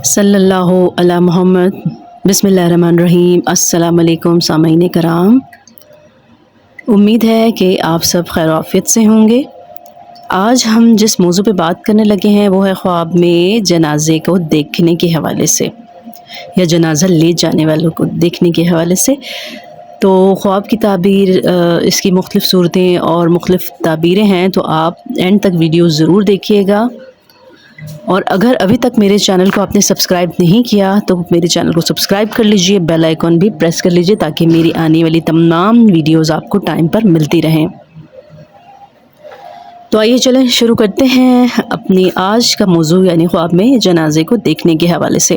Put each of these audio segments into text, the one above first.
صلی اللہ علی محمد۔ بسم اللہ الرحمن الرحیم۔ السلام علیکم سامعین کرام، امید ہے کہ آپ سب خیر و عافیت سے ہوں گے۔ آج ہم جس موضوع پہ بات کرنے لگے ہیں وہ ہے خواب میں جنازے کو دیکھنے کے حوالے سے یا جنازہ لے جانے والوں کو دیکھنے کے حوالے سے۔ تو خواب کی تعبیر، اس کی مختلف صورتیں اور مختلف تعبیریں ہیں، تو آپ اینڈ تک ویڈیو ضرور دیکھیے گا۔ اور اگر ابھی تک میرے چینل کو آپ نے سبسکرائب نہیں کیا تو میرے چینل کو سبسکرائب کر لیجئے، بیل آئیکن بھی پریس کر لیجئے تاکہ میری آنے والی تمام ویڈیوز آپ کو ٹائم پر ملتی رہیں۔ تو آئیے چلیں شروع کرتے ہیں اپنی آج کا موضوع، یعنی خواب میں جنازے کو دیکھنے کے حوالے سے۔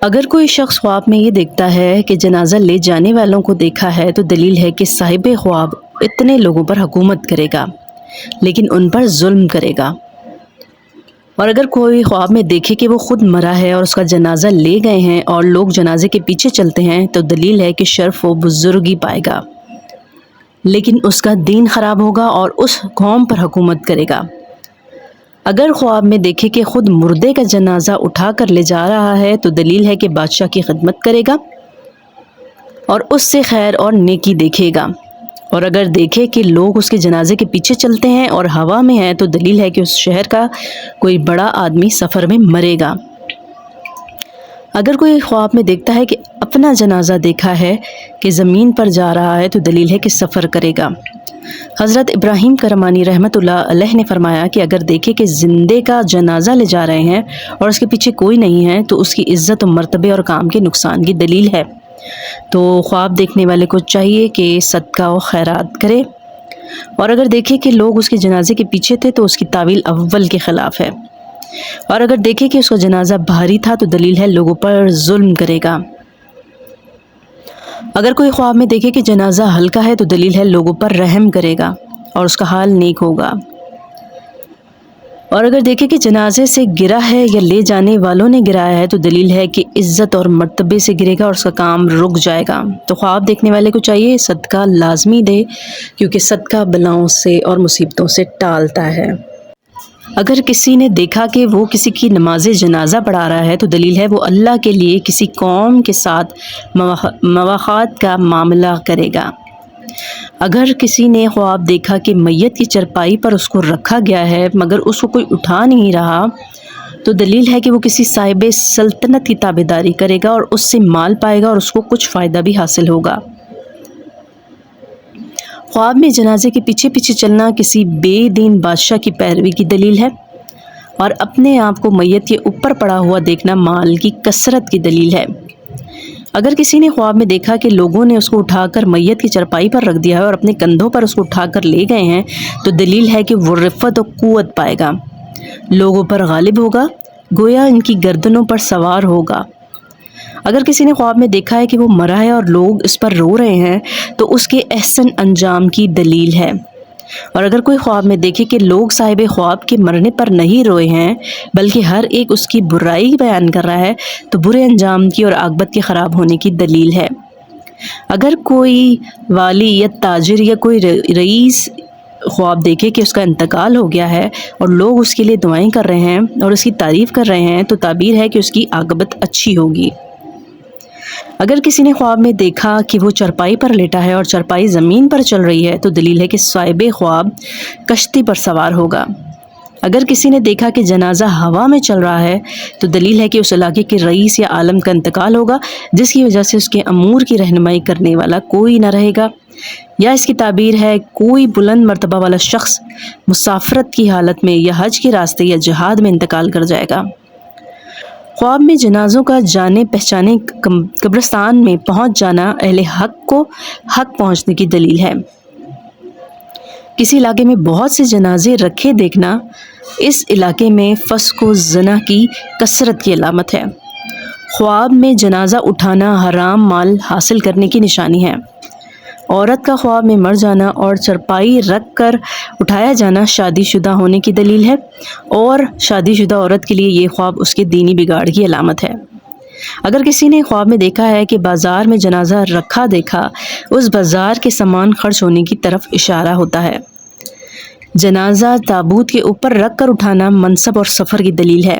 اگر کوئی شخص خواب میں یہ دیکھتا ہے کہ جنازہ لے جانے والوں کو دیکھا ہے تو دلیل ہے کہ صاحب خواب اتنے لوگوں پر حکومت کرے گا لیکن ان پر ظلم کرے گا۔ اور اگر کوئی خواب میں دیکھے کہ وہ خود مرا ہے اور اس کا جنازہ لے گئے ہیں اور لوگ جنازے کے پیچھے چلتے ہیں تو دلیل ہے کہ شرف و بزرگی پائے گا لیکن اس کا دین خراب ہوگا اور اس قوم پر حکومت کرے گا۔ اگر خواب میں دیکھے کہ خود مردے کا جنازہ اٹھا کر لے جا رہا ہے تو دلیل ہے کہ بادشاہ کی خدمت کرے گا اور اس سے خیر اور نیکی دیکھے گا۔ اور اگر دیکھے کہ لوگ اس کے جنازے کے پیچھے چلتے ہیں اور ہوا میں ہیں تو دلیل ہے کہ اس شہر کا کوئی بڑا آدمی سفر میں مرے گا۔ اگر کوئی خواب میں دیکھتا ہے کہ اپنا جنازہ دیکھا ہے کہ زمین پر جا رہا ہے تو دلیل ہے کہ سفر کرے گا۔ حضرت ابراہیم کرمانی رحمۃ اللہ علیہ نے فرمایا کہ اگر دیکھے کہ زندے کا جنازہ لے جا رہے ہیں اور اس کے پیچھے کوئی نہیں ہے تو اس کی عزت و مرتبے اور کام کے نقصان کی دلیل ہے۔ تو خواب دیکھنے والے کو چاہیے کہ صدقہ و خیرات کرے، اور اگر دیکھے کہ لوگ اس کے جنازے کے پیچھے تھے تو اس کی تعویل اول کے خلاف ہے، اور اگر دیکھے کہ اس کا جنازہ بھاری تھا تو دلیل ہے لوگوں پر ظلم کرے گا۔ اگر کوئی خواب میں دیکھے کہ جنازہ ہلکا ہے تو دلیل ہے لوگوں پر رحم کرے گا اور اس کا حال نیک ہوگا۔ اور اگر دیکھے کہ جنازے سے گرا ہے یا لے جانے والوں نے گرایا ہے تو دلیل ہے کہ عزت اور مرتبے سے گرے گا اور اس کا کام رک جائے گا۔ تو خواب دیکھنے والے کو چاہیے صدقہ لازمی دے، کیونکہ صدقہ بلاؤں سے اور مصیبتوں سے ٹالتا ہے۔ اگر کسی نے دیکھا کہ وہ کسی کی نماز جنازہ پڑھا رہا ہے تو دلیل ہے وہ اللہ کے لیے کسی قوم کے ساتھ مواخات کا معاملہ کرے گا۔ اگر کسی نے خواب دیکھا کہ میت کی چرپائی پر اس کو رکھا گیا ہے مگر اس کو کوئی اٹھا نہیں رہا تو دلیل ہے کہ وہ کسی صاحب سلطنت کی تابعداری کرے گا اور اس سے مال پائے گا اور اس کو کچھ فائدہ بھی حاصل ہوگا۔ خواب میں جنازے کے پیچھے پیچھے چلنا کسی بے دین بادشاہ کی پیروی کی دلیل ہے، اور اپنے آپ کو میت کے اوپر پڑا ہوا دیکھنا مال کی کثرت کی دلیل ہے۔ اگر کسی نے خواب میں دیکھا کہ لوگوں نے اس کو اٹھا کر میت کی چرپائی پر رکھ دیا ہے اور اپنے کندھوں پر اس کو اٹھا کر لے گئے ہیں تو دلیل ہے کہ وہ رفت و قوت پائے گا، لوگوں پر غالب ہوگا، گویا ان کی گردنوں پر سوار ہوگا۔ اگر کسی نے خواب میں دیکھا ہے کہ وہ مرا ہے اور لوگ اس پر رو رہے ہیں تو اس کے احسن انجام کی دلیل ہے۔ اور اگر کوئی خواب میں دیکھے کہ لوگ صاحب خواب کے مرنے پر نہیں روئے ہیں بلکہ ہر ایک اس کی برائی بیان کر رہا ہے تو برے انجام کی اور عاقبت کے خراب ہونے کی دلیل ہے۔ اگر کوئی والی یا تاجر یا کوئی رئیس خواب دیکھے کہ اس کا انتقال ہو گیا ہے اور لوگ اس کے لیے دعائیں کر رہے ہیں اور اس کی تعریف کر رہے ہیں تو تعبیر ہے کہ اس کی عاقبت اچھی ہوگی۔ اگر کسی نے خواب میں دیکھا کہ وہ چرپائی پر لیٹا ہے اور چرپائی زمین پر چل رہی ہے تو دلیل ہے کہ صاحب خواب کشتی پر سوار ہوگا۔ اگر کسی نے دیکھا کہ جنازہ ہوا میں چل رہا ہے تو دلیل ہے کہ اس علاقے کے رئیس یا عالم کا انتقال ہوگا جس کی وجہ سے اس کے امور کی رہنمائی کرنے والا کوئی نہ رہے گا، یا اس کی تعبیر ہے کوئی بلند مرتبہ والا شخص مسافرت کی حالت میں یا حج کے راستے یا جہاد میں انتقال کر جائے گا۔ خواب میں جنازوں کا جانے پہچانے قبرستان میں پہنچ جانا اہل حق کو حق پہنچنے کی دلیل ہے۔ کسی علاقے میں بہت سے جنازے رکھے دیکھنا اس علاقے میں فسق و زنا کی کثرت کی علامت ہے۔ خواب میں جنازہ اٹھانا حرام مال حاصل کرنے کی نشانی ہے۔ عورت کا خواب میں مر جانا اور چرپائی رکھ کر اٹھایا جانا شادی شدہ ہونے کی دلیل ہے، اور شادی شدہ عورت کے لیے یہ خواب اس کے دینی بگاڑ کی علامت ہے۔ اگر کسی نے خواب میں دیکھا ہے کہ بازار میں جنازہ رکھا دیکھا، اس بازار کے سامان خرچ ہونے کی طرف اشارہ ہوتا ہے۔ جنازہ تابوت کے اوپر رکھ کر اٹھانا منصب اور سفر کی دلیل ہے۔